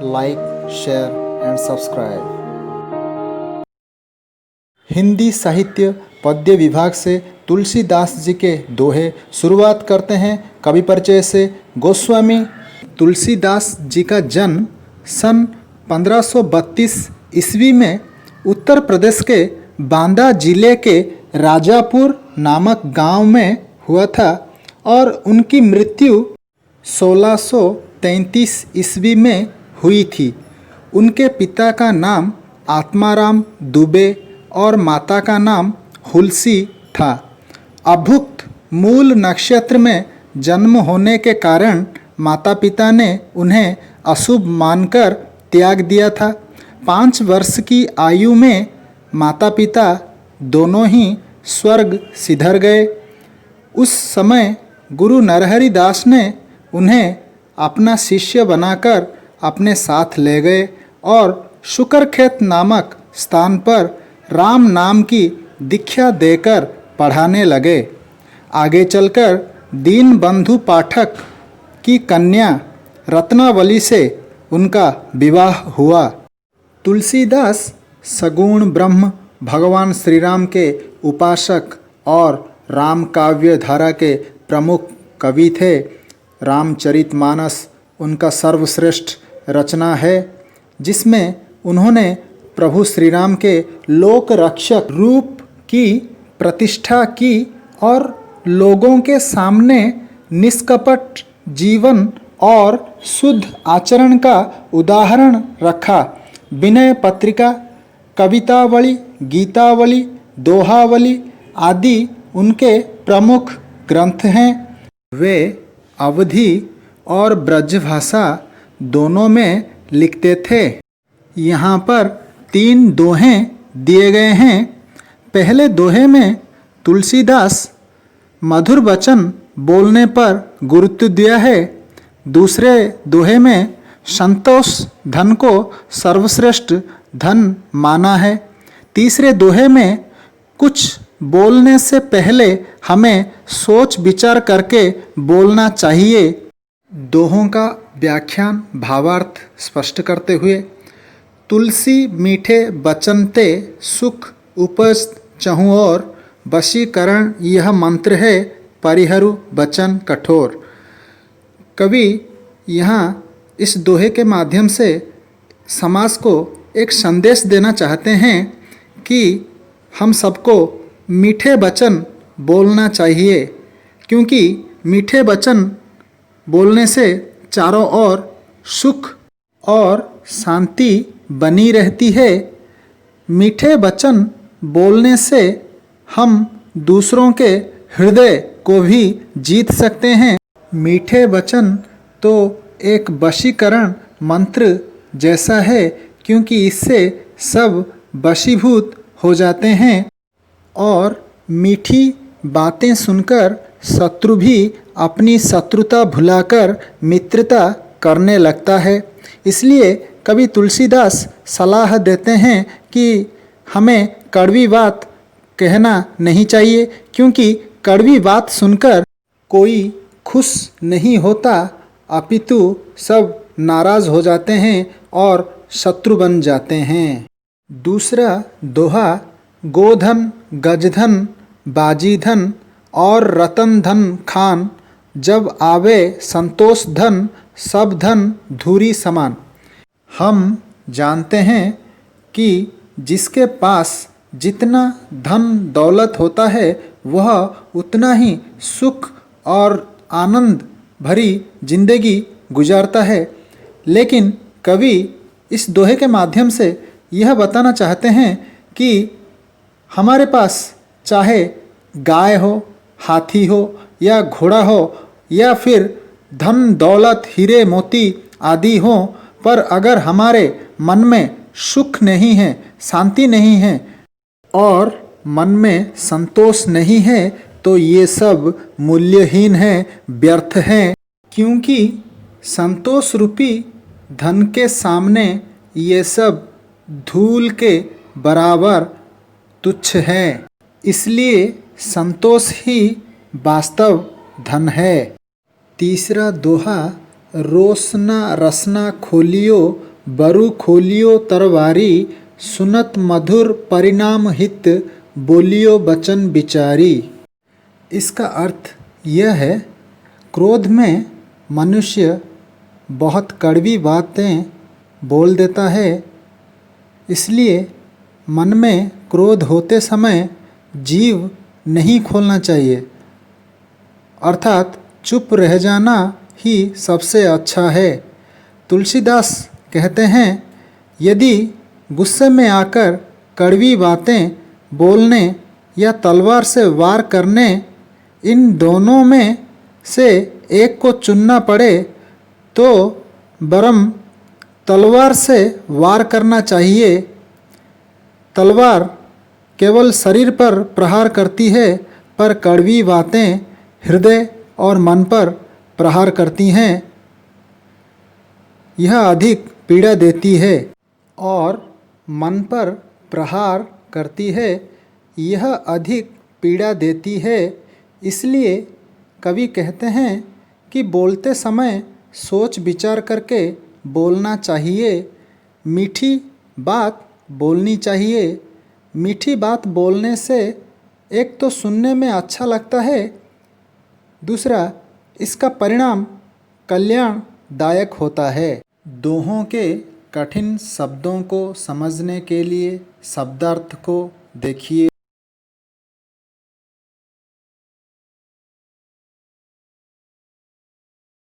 like, share and subscribe। Hindi साहित्य पद्य विभाग से तुलसीदास जी के दोहे शुरुआत करते हैं। कवि परिचय से। गोस्वामी तुलसीदास जी का जन्म सन 1532 ईस्वी में उत्तर प्रदेश के बांदा जिले के राजापुर नामक गांव में हुआ था और उनकी मृत्यु 1633 ईस्वी में हुई थी। उनके पिता का नाम आत्माराम दुबे और माता का नाम हुलसी था। अभुक्त मूल नक्षत्र में जन्म होने के कारण माता पिता ने उन्हें अशुभ मानकर त्याग दिया था। 5 वर्ष की आयु में माता पिता दोनों ही स्वर्ग सिधर गए। उस समय गुरु नरहरि दास ने उन्हें अपना शिष्य बनाकर अपने साथ ले गए और शुकरखेत नामक स्थान पर राम नाम की दीक्षा देकर पढ़ाने लगे। आगे चलकर दीनबंधु पाठक की कन्या रत्नावली से उनका विवाह हुआ। तुलसीदास सगुण ब्रह्म भगवान श्री राम के उपासक और राम काव्य धारा के प्रमुख कवि थे। रामचरितमानस उनका सर्वश्रेष्ठ रचना है, जिसमें उन्होंने प्रभु श्री राम के लोक रक्षक रूप की प्रतिष्ठा की और लोगों के सामने निष्कपट जीवन और शुद्ध आचरण का उदाहरण रखा। विनय पत्रिका, कवितावली, गीतावली, दोहावली आदि उनके प्रमुख ग्रंथ हैं। वे अवधी और ब्रजभाषा दोनों में लिखते थे। यहाँ पर 3 दोहे दिए गए हैं। पहले दोहे में तुलसीदास मधुर वचन बोलने पर गुरुत्व दिया है। दूसरे दोहे में संतोष धन को सर्वश्रेष्ठ धन माना है। तीसरे दोहे में कुछ बोलने से पहले हमें सोच विचार करके बोलना चाहिए। दोहों का व्याख्यान भावार्थ स्पष्ट करते हुए, तुलसी मीठे बचन ते सुख उपज चहु और वशीकरण यह मंत्र है परिहरु बचन कठोर। कवि यहाँ इस दोहे के माध्यम से समाज को एक संदेश देना चाहते हैं कि हम सबको मीठे वचन बोलना चाहिए, क्योंकि मीठे वचन बोलने से चारों ओर सुख और शांति बनी रहती है। मीठे वचन बोलने से हम दूसरों के हृदय को भी जीत सकते हैं। मीठे वचन तो एक वशीकरण मंत्र जैसा है, क्योंकि इससे सब वशीभूत हो जाते हैं और मीठी बातें सुनकर शत्रु भी अपनी शत्रुता भुलाकर मित्रता करने लगता है। इसलिए कवि तुलसीदास सलाह देते हैं कि हमें कड़वी बात कहना नहीं चाहिए, क्योंकि कड़वी बात सुनकर कोई खुश नहीं होता, अपितु सब नाराज हो जाते हैं और शत्रु बन जाते हैं। दूसरा दोहा, गोधन गजधन बाजीधन और रतन धन खान, जब आवे संतोष धन सब धन धूरी समान। हम जानते हैं कि जिसके पास जितना धन दौलत होता है वह उतना ही सुख और आनंद भरी जिंदगी गुजारता है। लेकिन कवि इस दोहे के माध्यम से यह बताना चाहते हैं कि हमारे पास चाहे गाय हो, हाथी हो या घोड़ा हो या फिर धन दौलत हीरे मोती आदि हो, पर अगर हमारे मन में सुख नहीं है, शांति नहीं है और मन में संतोष नहीं है, तो ये सब मूल्यहीन है, व्यर्थ है। क्योंकि संतोष रूपी धन के सामने ये सब धूल के बराबर तुच्छ है। इसलिए संतोष ही वास्तव धन है। तीसरा दोहा, रोसना रसना खोलियो बरु खोलियो तरवारी, सुनत मधुर परिणाम हित, बोलियो बचन विचारी। इसका अर्थ यह है, क्रोध में मनुष्य बहुत कड़वी बातें बोल देता है, इसलिए मन में क्रोध होते समय जीभ नहीं खोलना चाहिए, अर्थात चुप रह जाना ही सबसे अच्छा है। तुलसीदास कहते हैं, यदि गुस्से में आकर कड़वी बातें बोलने या तलवार से वार करने, इन दोनों में से एक को चुनना पड़े तो वरम तलवार से वार करना चाहिए। तलवार केवल शरीर पर प्रहार करती है, पर कड़वी बातें हृदय और मन पर प्रहार करती हैं। यह अधिक पीड़ा देती है और मन पर प्रहार करती है, यह अधिक पीड़ा देती है। इसलिए कवि कहते हैं कि बोलते समय सोच विचार करके बोलना चाहिए। मीठी बात बोलनी चाहिए। मीठी बात बोलने से एक तो सुनने में अच्छा लगता है, दूसरा इसका परिणाम कल्याणदायक होता है। दोहों के कठिन शब्दों को समझने के लिए शब्दार्थ को देखिए।